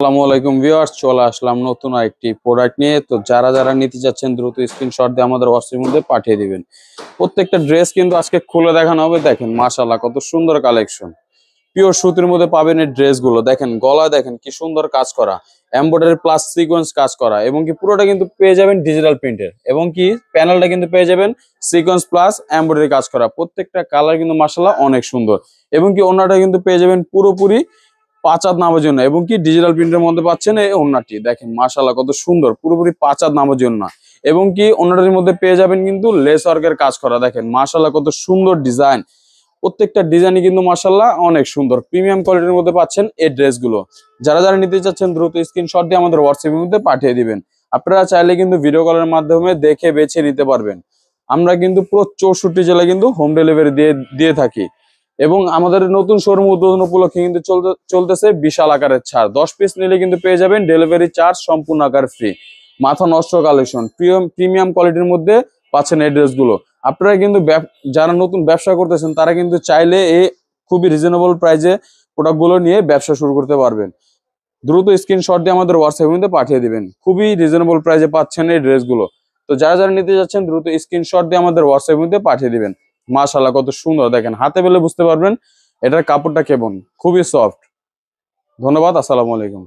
আসসালামু আলাইকুম ভিউয়ার্স, চলে আসলাম নতুন একটি প্রোডাক্ট নিয়ে। তো যারা যারা নিতে যাচ্ছেন দ্রুত স্ক্রিনশট দিয়ে আমাদের হোয়াটসঅ্যাপের মধ্যে পাঠিয়ে দিবেন। প্রত্যেকটা ড্রেস কিন্তু আজকে খুলে দেখানো হবে। দেখেন মাশাআল্লাহ কত সুন্দর কালেকশন, পিওর সুতির মধ্যে পাবেন এই ড্রেসগুলো। দেখেন গলা দেখেন কি সুন্দর কাজ করা, এমব্রয়ডারি প্লাস সিকোয়েন্স কাজ করা, এবং কি পুরোটা কিন্তু পেয়ে যাবেন ডিজিটাল প্রিন্টের, এবং কি প্যানেলটা কিন্তু পেয়ে যাবেন সিকোয়েন্স প্লাস এমব্রয়ডারি কাজ করা। প্রত্যেকটা কালার কিন্তু মাশাআল্লাহ অনেক সুন্দর, এবং কি ওড়নাটা কিন্তু পেয়ে যাবেন পুরোপুরি 5 হাত নামার জন্য, এবং কি ডিজিটাল প্রিন্টের মধ্যে পাচ্ছেন এই ওড়নাটি। দেখেন মাশাআল্লাহ কত সুন্দর, পুরোপুরি 5 হাত নামার জন্য, এবং কি ওড়নাটির মধ্যে পেয়ে যাবেন কিন্তু লেস ওয়ার্কের কাজ করা। দেখেন মাশাআল্লাহ কত সুন্দর ডিজাইন, প্রত্যেকটা ডিজাইনই কিন্তু মাশাআল্লাহ অনেক সুন্দর, প্রিমিয়াম কোয়ালিটির মধ্যে পাচ্ছেন এই ড্রেসগুলো। যারা যারা নিতে চাচ্ছেন দ্রুত স্ক্রিনশট দিয়ে আমাদের হোয়াটসঅ্যাপের মধ্যে পাঠিয়ে দিবেন। আপনারা চাইলে কিন্তু ভিডিও কলের মাধ্যমে দেখে বেছে নিতে পারবেন। আমরা কিন্তু পুরো 64 জেলায় কিন্তু হোম ডেলিভারি দিয়ে থাকি, এবং আমাদের নতুন শোরুম উদ্বোধন উপলক্ষে কিন্তু চলতেছে বিশাল আকারের ছাড়। 10 পিস নিলে কিন্তু পেয়ে যাবেন ডেলিভারি চার্জ সম্পূর্ণ আকার ফ্রি। মাথা নষ্ট কালেকশন, প্রিমিয়াম কোয়ালিটির মধ্যে পাচ্ছেন এই ড্রেসগুলো। আপনারা কিন্তু যারা নতুন ব্যবসা করতেছেন তারা কিন্তু চাইলে এই খুবই রিজনেবল প্রাইসে প্রোডাক্টগুলো নিয়ে ব্যবসা শুরু করতে পারবেন। দ্রুত স্ক্রিনশট দিয়ে আমাদের হোয়াটসঅ্যাপের মধ্যে পাঠিয়ে দিবেন। খুবই রিজনেবল প্রাইসে পাচ্ছেন এই ড্রেসগুলো। তো যারা যারা নিতে যাচ্ছেন দ্রুত স্ক্রিনশট দিয়ে আমাদের হোয়াটসঅ্যাপের মধ্যে পাঠিয়ে দিবেন। মাশাআল্লাহ কত সুন্দর, দেখেন হাতে পেলে বুঝতে পারবেন এটার কাপড়টা কেমন, খুবই সফট। ধন্যবাদ, আসসালামু আলাইকুম।